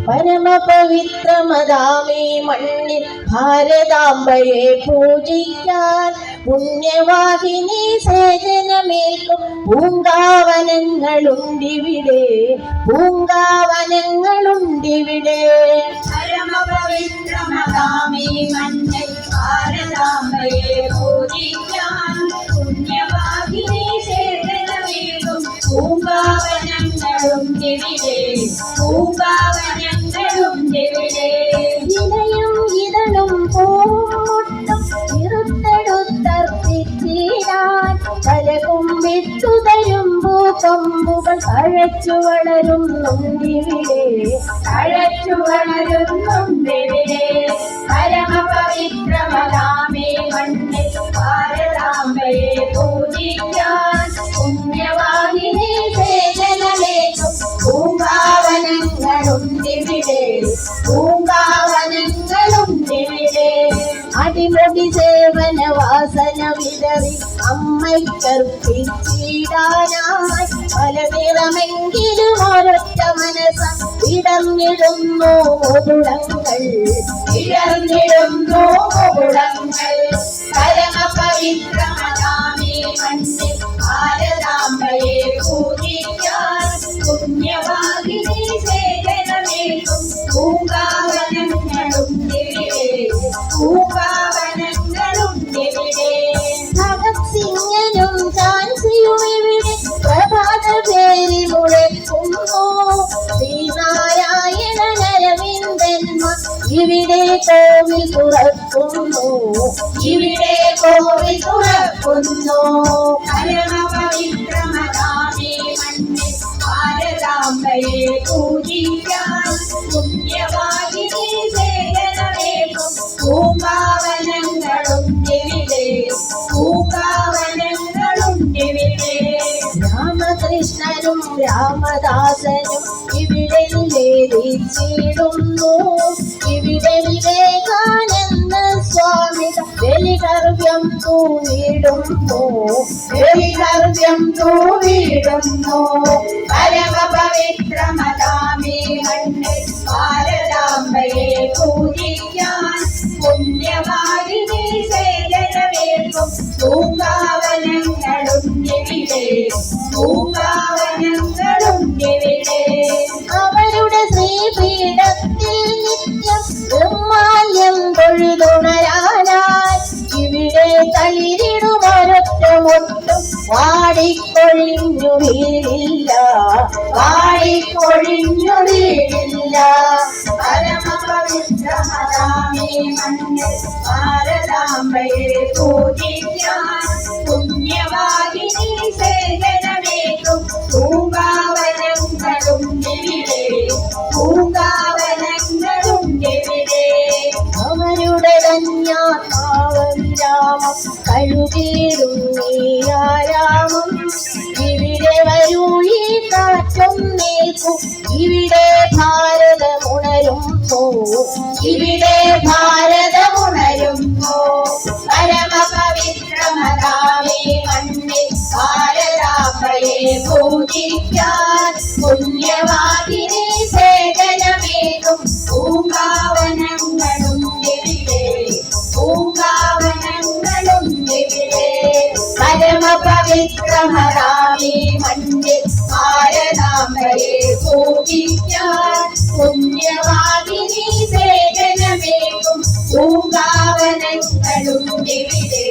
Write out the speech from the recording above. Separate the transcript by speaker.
Speaker 1: പരമപവിത്രമതാമീ മണ്ണിൽ ഭാരതാംബയെ പൂജിക്കാൻ പുണ്യവാഹിനി സേചനമേൽക്കും പൂങ്കാവനങ്ങളുണ്ടിവിടെ, പൂങ്കാവനങ്ങളുണ്ടിവിടെ.
Speaker 2: പരമപവിത്രമതാമീ മണ്ണിൽ ഭാരതാംബയെ പൂജിക്കാൻ പുണ്യവാഹിനി സേചനമേൽക്കും പൂങ്കാവനങ്ങളുണ്ടിവിടെ, പൂങ്കാവനങ്ങളുണ്ടിവിടെ.
Speaker 1: ഇലയും ഇതളും പൂമുട്ടും ഇരുത്തെടുത്തർപ്പിച്ചിടാൻ തലകുമ്പിട്ടു തരുമ്പൂ കൊമ്പുകൾ തഴച്ചു വളരുന്നുണ്ടിവിടെ,
Speaker 2: തഴച്ചു വളരുന്നുണ്ടിവിടെ. പരമപവിത്രമതാമീ മണ്ണിൽ ഭാരതാംബയെ പൂജിക്കാൻ പുണ്യവാഹിനി സേചനമേൽക്കും പൂങ്കാവനങ്ങളുണ്ടിവിടെ, പൂങ്കാവനങ്ങളുണ്ടിവിടെ.
Speaker 1: അടിമുടി സേവന വാസന വിതറി അമ്മയ്ക്കർപ്പിച്ചിടാനായി പല നിറമെങ്കിലും ഒരൊറ്റ മനസ്സ ഇടർന്നിടുന്നു മുകുളങ്ങൾ,
Speaker 2: ഇടർന്നിടുന്നു മുകുളങ്ങൾ. പരമപവിത്രമതാമീ മണ്ണിൽ ഭാരതാംബയെ പൂജിക്കാൻ പുണ്യവാഹിനി സേചനമേൽക്കും പൂങ്കാവനങ്ങളുണ്ടിവിടെ, പൂങ്കാവനങ്ങളുണ്ടിവിടെ.
Speaker 1: ഭഗത് സിംഗനും ഝാൻസിയും ഇവിടെ പ്രഭാത പേരി മുഴക്കുന്നു, ശ്രീനാരായണൻ അരവിന്ദന്മാർ ഇവിടെ കോവിൽ തുറക്കുന്നു,
Speaker 2: ഇവിടെ കോവിൽ തുറക്കുന്നു. പരമപവിത്രമതാമീ മണ്ണിൽ ഭാരതാംബയെ പൂജിക്കാൻ പുണ്യവാഹിനി സേചനമേൽക്കും പൂങ്കാവനങ്ങളുണ്ടിവിടെ, പൂങ്കാവനങ്ങളുണ്ടിവിടെ.
Speaker 1: രാമകൃഷ്ണനും രാമദാസനും ഇവിടെ നിവേദിച്ചിടുന്നു, ഇവിടെ വിവേകാനന്ദ സ്വാമി ബലികർവ്യം തൂവിടുന്നു,
Speaker 2: ബലികർവ്യം തൂവിടുന്നു. പരമപവിത്രമതാമീ മണ്ണിൽ ഭാരതാംബയെ പൂജിക്കാൻ പുണ്യവാഹിനി സേചനമേൽക്കും പൂങ്കാവനങ്ങളുണ്ടിവിടെ, പൂങ്കാവനങ്ങളുണ്ടിവിടെ.
Speaker 1: അവരുടെ ശ്രീപീഠത്തിൽ നിത്യം നിർമാല്യം തൊഴുതുണരാനായി ഇവിടെ തളിരിടുമൊരൊറ്റ മുട്ടും വാടിക്കൊഴിഞ്ഞു വീഴില്ല,
Speaker 2: വാടിക്കൊഴിഞ്ഞു വീഴില്ല. പരമപവിത്രമതാമീ മണ്ണിൽ ഭാരതാംബയെ പൂജിക്കാൻ പുണ്യവാഹിനി സേചനമേൽക്കും പൂങ്കാവനങ്ങളുണ്ടിവിടെ, പൂങ്കാവനങ്ങളുണ്ടിവിടെ.
Speaker 1: അവരുടെ ധന്യാത്മാവിരാമം കഴുകിയിടും നീരാരാമം ഇവിടെ വരൂ ഈ കാറ്റും നിൽക്കും, ഇവിടെ ഭാരതമുണരുന്നു,
Speaker 2: ഇവിടെ ഭാരതമുണരുന്നു. പരമപവിത്രമതാമീ മണ്ണിൽ ഭാരതാംബയെ പൂജിക്കാൻ പുണ്യവാഹിനി സേചനമേൽക്കും പൂങ്കാവനങ്ങളുണ്ടിവിടെ, പൂങ്കാവനങ്ങളുണ്ടിവിടെ. പരമപവിത്രമതാമീ മണ്ണിൽ ഭാരതാംബയെ പൂജിക്കാൻ പുണ്യവാഹിനി സേചനമേൽക്കും പൂങ്കാവനങ്ങളുണ്ടിവിടെ,